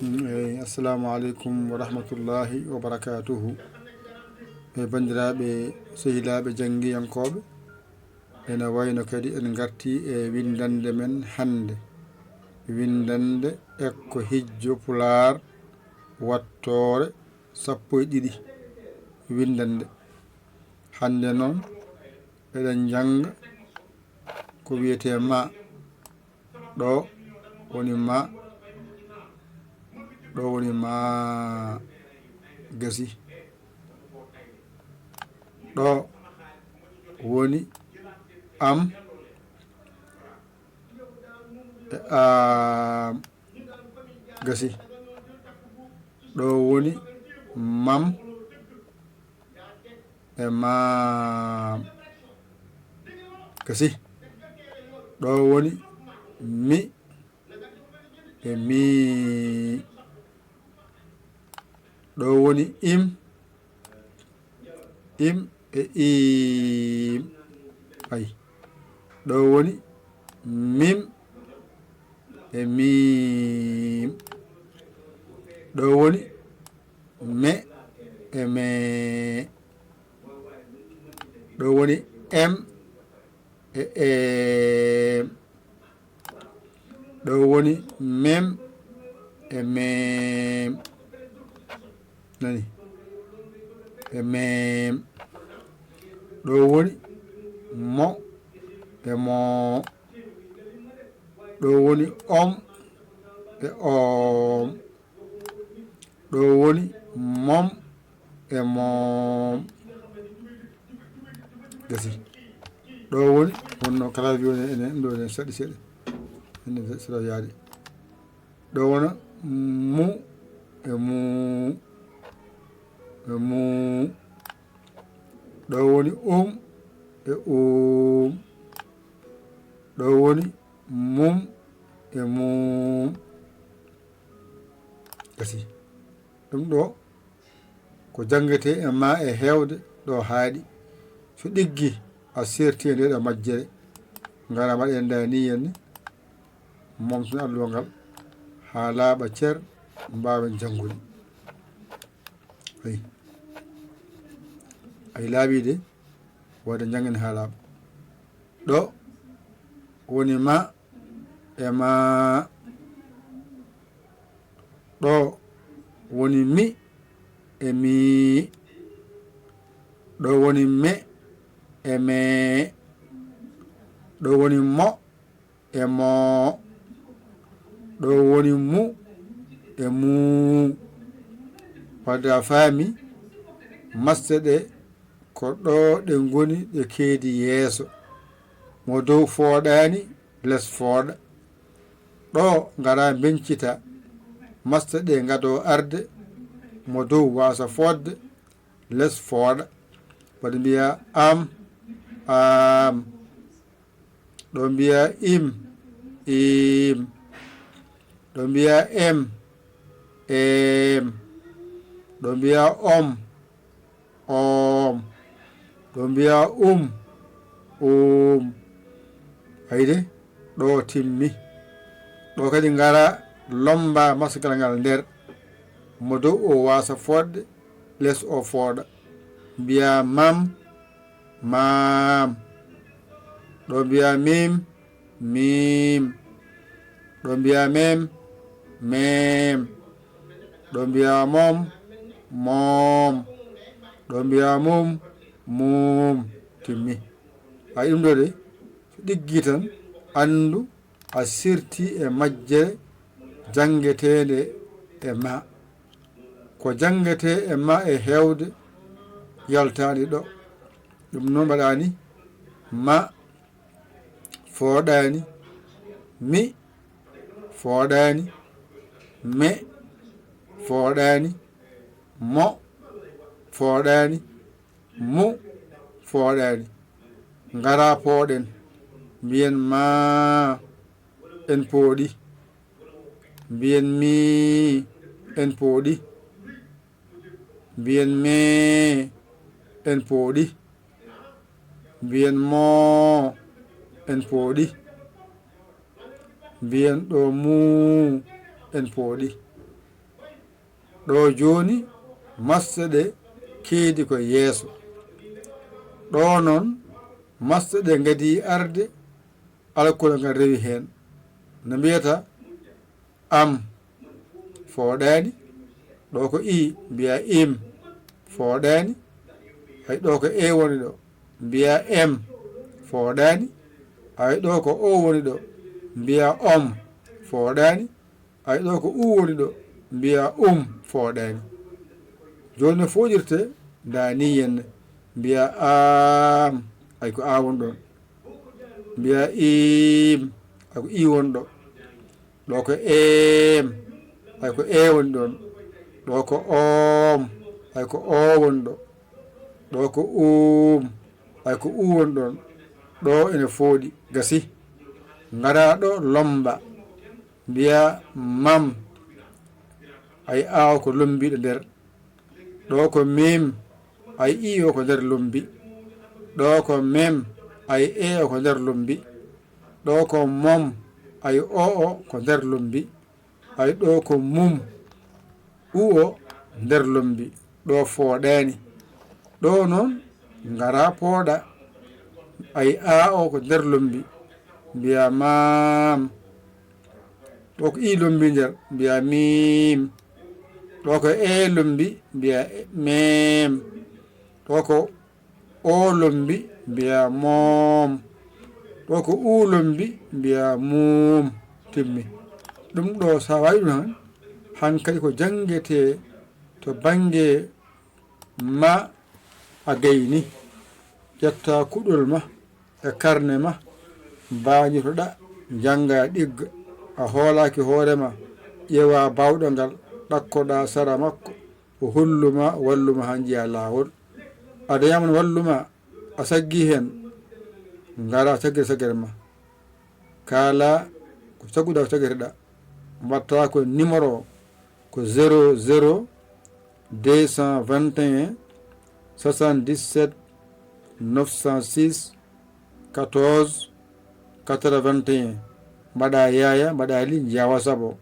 Assalamu alaikum wa rahmatullahi wa barakatuhu. Bandiraɓe sehilaɓe janggiyankoɓe, ene wayno kadi en garti e windande men hande. Windande ekko hijjo Pulaar wattore 12 windande. Hande noon eɗen janga ko wiyete ma. Ɗo woni ma. Ɗo woni ma gasi. Ɗo woni am e gasi. Ɗo woni mam e mam gasi. Ɗo woni mi e mi. Ɗo woni im e im. Ay. Ɗo woni mim e mim. Ɗo woni me e me. Ɗo woni em e em. Ɗo woni mem e mem. Nani e mem. Ɗo woni mo e mo. Ɗo woni om e om. Ɗo woni mom e mom gasi. Ɗo woni wonno kala woni enen ɗo ne saɗi seɗa ene seɗa yaade. Ɗo wona mu e mu e mu. Ɗo woni e ɗo woni mum e mum gasi. Ɗum ɗo ko jangete e ma e hewde ɗo haaɗi. So ɗiggi a serti e ndeɗo majjere ngara mbaɗen daniyen ni momtun alluwa ngal ha laaɓa cer mbawen janngude. Ay laaɓi de wadde janggen ha laaɓa. Ɗo woni ma e ma. Ɗo woni mi e mi. Ɗo woni me e me. Ɗo woni mo e mo. Ɗo woni mu e mu. Wadde a faami masde ɗe ko ɗo ɗe goni ɗe keedi yeeso. Mo dow fooɗani less fooɗa. Ɗo ngara bencita masde ɗe gado arde. Mo dow wasa fodde less fooɗa. Wadde mbiya am am. Ɗo mbiya im im. Ɗo mbiya em em. Ɗo mbiya om om. Ɗo mbiya hayde ɗo timmi. Ɗo kadi ngara lomba masgal ngal nder. Mo dow o wasa fodde less o fooɗa. Mbiya mam mam. Ɗo mbiya mim mim. Ɗo mbiya mem mem. Ɗo mbiya mom mom. Ɗo mbiya mum mum. Timmi. Hay ɗum ɗo de so ɗiggi tan andu a sirti e majjere jangetede e ma. Ko jangete e ma e hewde yaltani ɗo. ɗum noon mbaɗani ma fooɗani, mi fooɗani, me fooɗani, mo fooɗani, mu fooɗani. Ngara pooɗen mbiyen ma en pooɗi, mbiyen mi en pooɗi, mbiyen me en pooɗi, mbiyen mo en pooɗi, mbiyen ɗo mu en pooɗi. ɗo joni masɗe ɗe keedi ko yeeso ɗo noon masɗe ɗe gadi arde alkol ngal rewi hen no mbiyata am fooɗani ɗo ko i mbiya im fooɗani hay ɗo ko e woni ɗo mbiya em fooɗani hay ɗo ko o woni ɗo mbiya om fooɗani hay ɗo ko u woni ɗo mbiya fooɗani joni no foƴirte dani henne mbiya am hay ko a woni ɗon mbiya im hay ko i woni ɗo ɗo ko em hay ko e woni ɗon ɗo ko om hay ko o woni ɗo ɗo ko hay ko u woni ɗon ɗo ene fooɗi gasi ngara ɗo lomba mbiya mam ay aw ko lombiɗo nder ɗo ko mim ay i o ko nder lombi ɗo ko mem ay e o ko nder lombi ɗo ko mom ay o ko nder lombi ay ɗo ko mum u o nder lombi ɗo fooɗani ɗo noon ngara pooɗa ay a o ko nder lombi mbiya mam ɗo ko i lombi nder mbiya mim ɗo ko e lombi mbiya mem ɗo ko o lombi mbiya mom ɗo ko u lombi mbiya mum timmi ɗum ɗo sa wawi ɗum han hankkadi ko jangete to bange ma a gayni ƴetta kuɗol ma e karne ma mbañitoɗa janga ɗigga a hoolaki hoorema ƴeewa bawɗo ngal ɗakkoɗa sara makko o holluma walluma ha jiiya lawol aɗa yamana walluma a saggi hen ngara saggere saggere ma kala ko sagguɗa ko saggeteɗa mbatta ko numéro ko 00 221 77 906 14 81 mbaɗa yaya mbaɗa li jawa sabo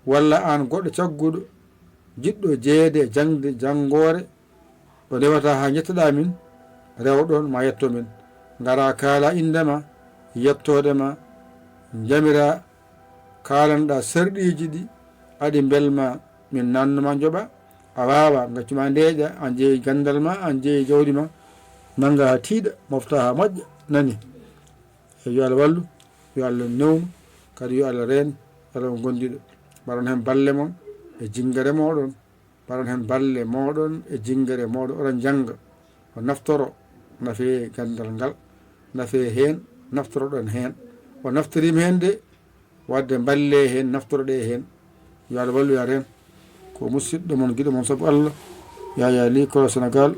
walla an goɗɗo cagguɗo jiɗɗo jeeyede jangde janggore ɗo rewata ha jettoɗa min rewɗon ma yetto min ngara kaala indema yettodema jamira kalanɗa sarɗiji ɗi aɗi belma min nannuma joɓa a wawa gaccuma ndeeƴa a jeeyi gandal ma a jeeyi jawdi ma nanga ha tiiɗa mofta ha moƴƴa nani e yo Allah wallu yo Allah newnu kadi yo Allah reen Allah gondiɗo mbaɗon hen balle mon e jingare moɗon mbaɗon hen balle moɗon e jingare moɗon oɗon janga o naftoro nafe gandal ngal nafe hen naftoroɗon hen o naftorima hen de wadde balle hen naftoroɗe hen yo Allah wallu ya reen ko musidɗo mon guiɗo mon saabu Allah yaya li kolo Sénégal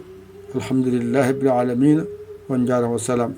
alhamdulillahi rabbil alamina on jarama wassalam